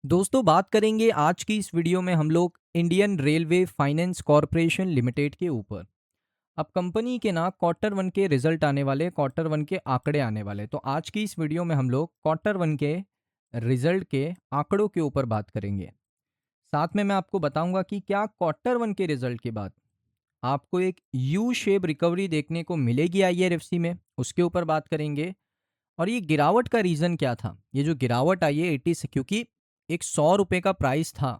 दोस्तों बात करेंगे आज की इस वीडियो में हम लोग Indian railway finance corporation limited के ऊपर। अब कंपनी के ना क्वार्टर वन के रिजल्ट आने वाले, क्वार्टर वन के आंकड़े आने वाले। तो आज की इस वीडियो में हम लोग क्वार्टर वन के रिजल्ट के आंकड़ों के ऊपर बात करेंगे। साथ में मैं आपको बताऊंगा कि क्या क्वार्टर वन के रिजल्ट के बाद आपको एक यू शेप रिकवरी देखने को मिलेगी आईआरएफसी में, उसके ऊपर बात करेंगे। और ये गिरावट का रीज़न क्या था, ये जो गिरावट आई है 80 से, क्योंकि एक 100 रुपये का प्राइस था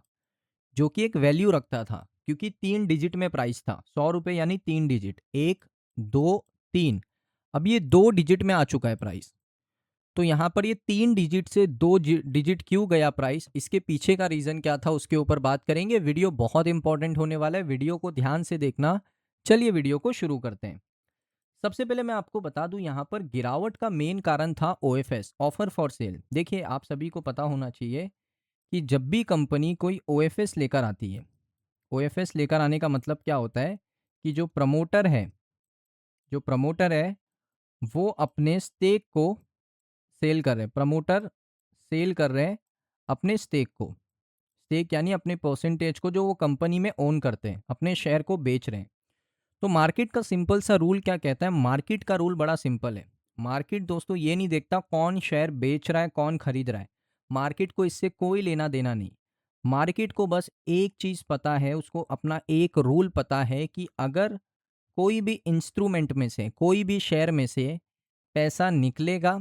जो कि एक वैल्यू रखता था, क्योंकि 3 डिजिट में प्राइस था 100 रुपये, यानी 3 डिजिट, 1, 2, 3। अब ये 2 डिजिट में आ चुका है प्राइस। तो यहाँ पर ये 3 डिजिट से 2 डिजिट क्यों गया प्राइस, इसके पीछे का रीज़न क्या था, उसके ऊपर बात करेंगे। वीडियो बहुत इंपॉर्टेंट होने वाला है, वीडियो को ध्यान से देखना। चलिए वीडियो को शुरू करते हैं। सबसे पहले मैं आपको बता दूं, यहाँ पर गिरावट का मेन कारण था ओएफएस, ऑफर फॉर सेल। देखिए, आप सभी को पता होना चाहिए कि जब भी कंपनी कोई ओएफएस लेकर आती है, ओएफएस लेकर आने का मतलब क्या होता है कि जो प्रमोटर है वो अपने स्टेक को सेल कर रहे हैं। प्रमोटर सेल कर रहे हैं अपने स्टेक को। स्टेक यानी अपने परसेंटेज को जो वो कंपनी में ओन करते हैं, अपने शेयर को बेच रहे हैं। तो मार्केट का सिंपल सा रूल क्या कहता है, मार्केट का रूल बड़ा सिंपल है। मार्केट दोस्तों ये नहीं देखता कौन शेयर बेच रहा है कौन खरीद रहा है, मार्केट को इससे कोई लेना देना नहीं। मार्केट को बस एक चीज़ पता है, उसको अपना एक रूल पता है कि अगर कोई भी इंस्ट्रूमेंट में से, कोई भी शेयर में से पैसा निकलेगा,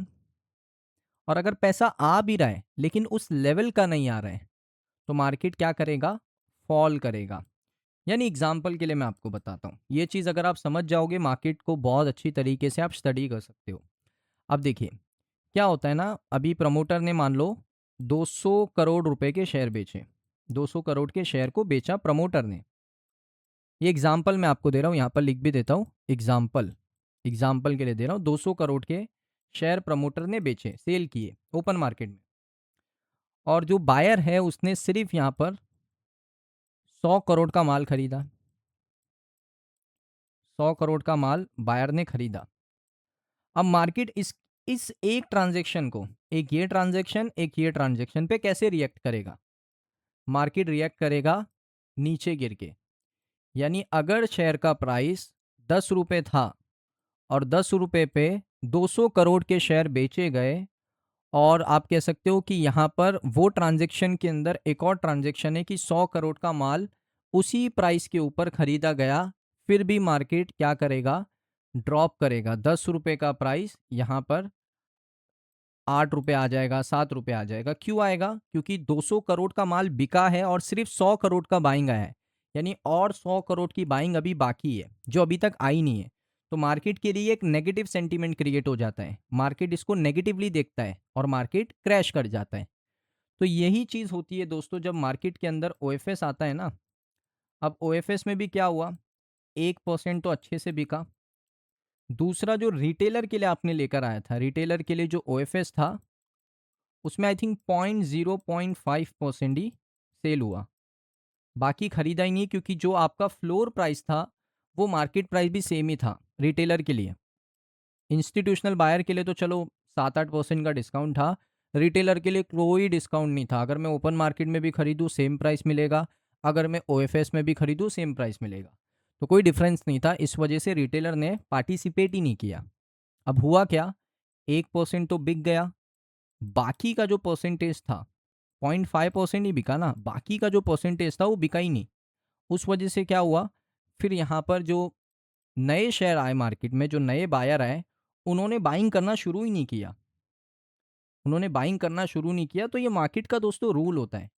और अगर पैसा आ भी रहा है लेकिन उस लेवल का नहीं आ रहा है, तो मार्केट क्या करेगा, फॉल करेगा। यानी एग्जाम्पल के लिए मैं आपको बताता हूँ, ये चीज़ अगर आप समझ जाओगे मार्केट को बहुत अच्छी तरीके से आप स्टडी कर सकते हो। अब देखिए क्या होता है ना, अभी प्रमोटर ने मान लो 200 करोड़ रुपए के शेयर बेचे, 200 करोड़ के शेयर को बेचा प्रमोटर ने। ये एग्जाम्पल मैं आपको दे रहा हूँ, यहाँ पर लिख भी देता हूँ, एग्जाम्पल एग्जाम्पल के लिए दे रहा हूँ। 200 करोड़ के शेयर प्रमोटर ने बेचे, सेल किए ओपन मार्केट में। और जो बायर है उसने सिर्फ यहाँ पर 100 करोड़ का माल खरीदा, 100 करोड़ का माल बायर ने खरीदा। अब मार्केट इस एक ट्रांजैक्शन को, एक ये ट्रांजैक्शन पे कैसे रिएक्ट करेगा। मार्केट रिएक्ट करेगा नीचे गिर के। यानी अगर शेयर का प्राइस 10 रुपये था और 10 रुपये पे 200 करोड़ के शेयर बेचे गए, और आप कह सकते हो कि यहाँ पर वो ट्रांजैक्शन के अंदर एक और ट्रांजैक्शन है कि 100 करोड़ का माल उसी प्राइस के ऊपर खरीदा गया, फिर भी मार्केट क्या करेगा, ड्रॉप करेगा। 10 रुपये का प्राइस यहाँ पर 8 रुपये आ जाएगा, 7 रुपये आ जाएगा। क्यों आएगा, क्योंकि 200 करोड़ का माल बिका है और सिर्फ 100 करोड़ का बाइंग आया है। यानी और 100 करोड़ की बाइंग अभी बाकी है जो अभी तक आई नहीं है। तो मार्केट के लिए एक नेगेटिव सेंटीमेंट क्रिएट हो जाता है, मार्केट इसको नेगेटिवली देखता है और मार्केट क्रैश कर जाता है। तो यही चीज़ होती है दोस्तों जब मार्केट के अंदर ओएफएस आता है ना। अब ओएफएस में भी क्या हुआ, 1% तो अच्छे से बिका। दूसरा जो रिटेलर के लिए आपने लेकर आया था, रिटेलर के लिए जो ओएफएस था उसमें आई थिंक 0.5% ही सेल हुआ, बाकी खरीदा ही नहीं, क्योंकि जो आपका फ्लोर प्राइस था वो मार्केट प्राइस भी सेम ही था रिटेलर के लिए। इंस्टीट्यूशनल बायर के लिए तो चलो 7-8% का डिस्काउंट था, रिटेलर के लिए कोई डिस्काउंट नहीं था। अगर मैं ओपन मार्केट में भी खरीदूँ सेम प्राइस मिलेगा, अगर मैं ओएफएस में भी खरीदूँ सेम प्राइस मिलेगा। तो कोई डिफरेंस नहीं था, इस वजह से रिटेलर ने पार्टिसिपेट ही नहीं किया। अब हुआ क्या, 1% तो बिक गया, बाकी का जो परसेंटेज था 0.5% ही बिका ना, बाकी का जो परसेंटेज था वो बिका ही नहीं। उस वजह से क्या हुआ, फिर यहाँ पर जो नए शेयर आए मार्केट में, जो नए बायर आए, उन्होंने बाइंग करना शुरू ही नहीं किया, उन्होंने बाइंग करना शुरू नहीं किया। तो ये मार्केट का दोस्तों रूल होता है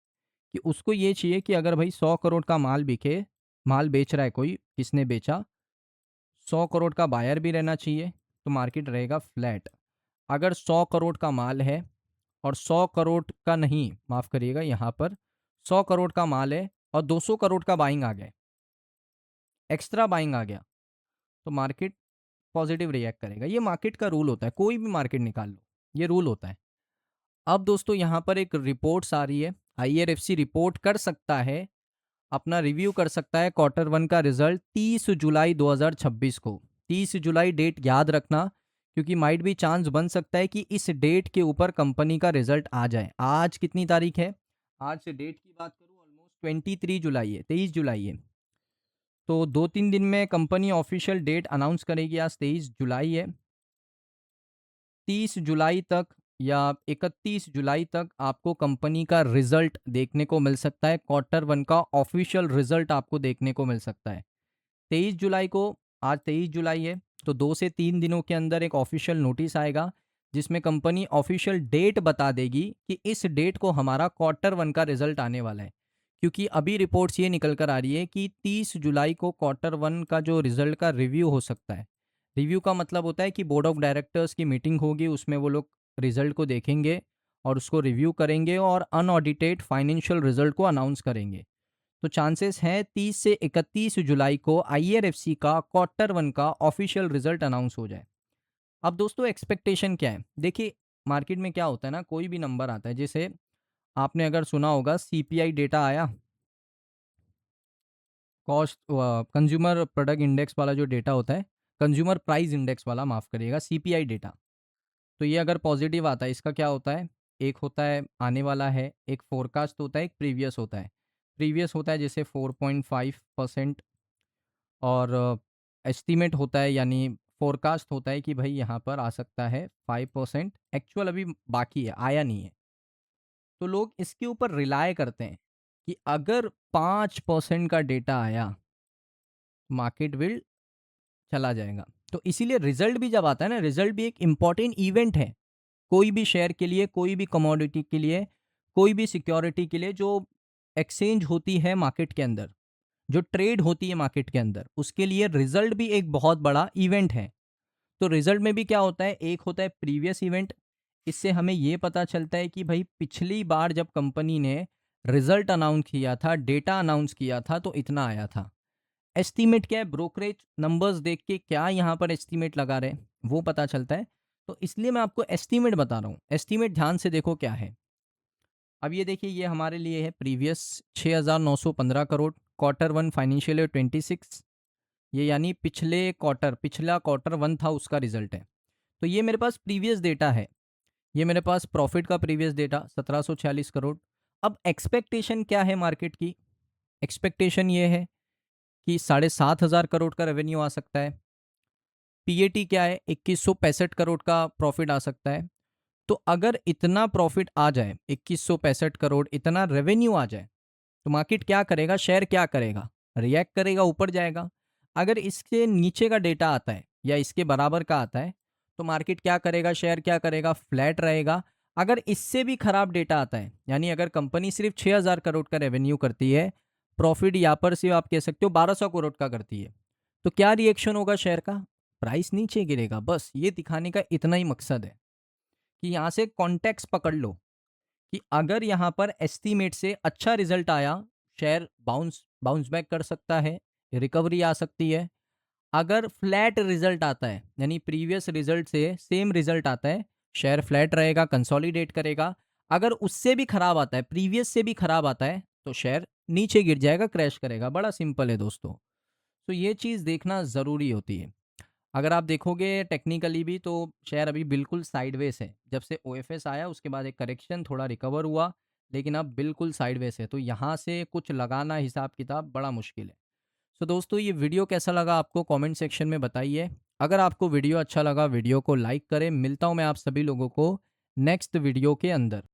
कि उसको ये चाहिए कि अगर भाई 100 करोड़ का माल बिके, माल बेच रहा है कोई, किसने बेचा, 100 करोड़ का बायर भी रहना चाहिए, तो मार्केट रहेगा फ्लैट। अगर 100 करोड़ का माल है और 100 करोड़ का नहीं, माफ़ करिएगा, यहाँ पर 100 करोड़ का माल है और 200 करोड़ का बाइंग आ गया, एक्स्ट्रा बाइंग आ गया, तो मार्केट पॉजिटिव रिएक्ट करेगा। ये मार्केट का रूल होता है, कोई भी मार्केट निकाल लो, ये रूल होता है। अब दोस्तों यहाँ पर एक रिपोर्ट्स आ रही है, आईआरएफसी रिपोर्ट कर सकता है, अपना रिव्यू कर सकता है क्वार्टर वन का रिजल्ट 30 जुलाई 2026 को। 30 जुलाई डेट याद रखना, क्योंकि माइट भी चांस बन सकता है कि इस डेट के ऊपर कंपनी का रिजल्ट आ जाए। आज कितनी तारीख है, आज से डेट की बात करूँ ऑलमोस्ट 23 जुलाई है, 23 जुलाई है। तो 2-3 दिन में कंपनी ऑफिशियल डेट अनाउंस करेगी। आज 23 जुलाई है। 30 जुलाई तक या 31 जुलाई तक आपको कंपनी का रिजल्ट देखने को मिल सकता है। क्वार्टर वन का ऑफिशियल रिजल्ट आपको देखने को मिल सकता है 23 जुलाई को। आज 23 जुलाई है, तो 2 से 3 दिनों के अंदर एक ऑफिशियल नोटिस आएगा जिसमें कंपनी ऑफिशियल डेट बता देगी कि इस डेट को हमारा क्वार्टर वन का रिजल्ट आने वाला है। क्योंकि अभी रिपोर्ट्स ये निकल कर आ रही है कि 30 जुलाई को क्वार्टर वन का जो रिजल्ट का रिव्यू हो सकता है। रिव्यू का मतलब होता है कि बोर्ड ऑफ डायरेक्टर्स की मीटिंग होगी, उसमें वो लोग रिजल्ट को देखेंगे और उसको रिव्यू करेंगे और अनऑडिटेड फाइनेंशियल रिजल्ट को अनाउंस करेंगे। तो चांसेस हैं 30 से 31 जुलाई को आईआरएफसी का क्वार्टर वन का ऑफिशियल रिजल्ट अनाउंस हो जाए। अब दोस्तों एक्सपेक्टेशन क्या है? देखिए, मार्केट में क्या होता है ना, कोई भी नंबर आता है, जैसे आपने अगर सुना होगा सीपीआई डेटा आया, कॉस्ट कंज्यूमर प्रोडक्ट इंडेक्स वाला जो डेटा होता है, कंज्यूमर प्राइस इंडेक्स वाला, माफ़ करिएगा, सीपीआई डेटा। तो ये अगर पॉजिटिव आता है, इसका क्या होता है, एक होता है आने वाला है, एक फोरकास्ट होता है, एक प्रीवियस होता है। प्रीवियस होता है जैसे 4.5% और एस्टीमेट होता है, यानी फोरकास्ट होता है कि भाई यहाँ पर आ सकता है 5%। एक्चुअल अभी बाकी है, आया नहीं है। तो लोग इसके ऊपर रिलाय करते हैं कि अगर 5% का डेटा आया, मार्केट विल चला जाएगा। तो इसीलिए रिजल्ट भी जब आता है ना, रिजल्ट भी एक इम्पॉर्टेंट इवेंट है कोई भी शेयर के लिए, कोई भी कमोडिटी के लिए, कोई भी सिक्योरिटी के लिए जो एक्सचेंज होती है मार्केट के अंदर, जो ट्रेड होती है मार्केट के अंदर, उसके लिए रिजल्ट भी एक बहुत बड़ा इवेंट है। तो रिजल्ट में भी क्या होता है, एक होता है प्रीवियस इवेंट। इससे हमें ये पता चलता है कि भाई पिछली बार जब कंपनी ने रिजल्ट अनाउंस किया था, डेटा अनाउंस किया था, तो इतना आया था। एस्टीमेट क्या है, ब्रोकरेज नंबर्स देख के क्या यहाँ पर एस्टीमेट लगा रहे हैं वो पता चलता है। तो इसलिए मैं आपको एस्टीमेट बता रहा हूँ। एस्टीमेट ध्यान से देखो क्या है। अब ये देखिए, ये हमारे लिए है previous 6,915 crore, quarter one financial year 26, ये यानी पिछले क्वार्टर, पिछला क्वार्टर वन था उसका रिजल्ट है। तो ये मेरे पास प्रीवियस डेटा है। ये मेरे पास प्रॉफिट का प्रीवियस डेटा 1746 करोड़। अब एक्सपेक्टेशन क्या है मार्केट की? एक्सपेक्टेशन ये है कि 7,500 करोड़ का रेवेन्यू आ सकता है। पीएटी क्या है, 2165 करोड़ का प्रॉफिट आ सकता है। तो अगर इतना प्रॉफिट आ जाए, 2165 करोड़ इतना रेवेन्यू आ जाए, तो मार्केट क्या करेगा, शेयर क्या करेगा, रिएक्ट करेगा, ऊपर जाएगा। अगर इसके नीचे का डेटा आता है या इसके बराबर का आता है, तो मार्केट क्या करेगा, शेयर क्या करेगा, फ्लैट रहेगा। अगर इससे भी खराब डेटा आता है, यानी अगर कंपनी सिर्फ 6,000 करोड़ का रेवेन्यू करती है, प्रॉफिट यहाँ पर से आप कह सकते हो 1,200 करोड़ का करती है, तो क्या रिएक्शन होगा शेयर का? प्राइस नीचे गिरेगा। बस ये दिखाने का इतना ही मकसद है कि यहाँ से कॉन्टेक्स्ट पकड़ लो कि अगर यहाँ पर एस्टीमेट से अच्छा रिजल्ट आया, शेयर बाउंस बाउंस बैक कर सकता है, रिकवरी आ सकती है। अगर फ्लैट रिजल्ट आता है, यानी प्रीवियस रिजल्ट से सेम रिजल्ट आता है, शेयर फ्लैट रहेगा, कंसोलिडेट करेगा। अगर उससे भी खराब आता है, प्रीवियस से भी खराब आता है, तो शेयर नीचे गिर जाएगा, क्रैश करेगा। बड़ा सिंपल है दोस्तों। तो ये चीज़ देखना ज़रूरी होती है। अगर आप देखोगे टेक्निकली भी, तो शेयर अभी बिल्कुल साइडवेज है। जब से ओएफएस आया उसके बाद एक करेक्शन, थोड़ा रिकवर हुआ, लेकिन अब बिल्कुल साइडवेज है। तो यहाँ से कुछ लगाना हिसाब किताब बड़ा मुश्किल है। सो दोस्तों, ये वीडियो कैसा लगा आपको कमेंट सेक्शन में बताइए। अगर आपको वीडियो अच्छा लगा, वीडियो को लाइक करें। मिलता हूँ मैं आप सभी लोगों को नेक्स्ट वीडियो के अंदर।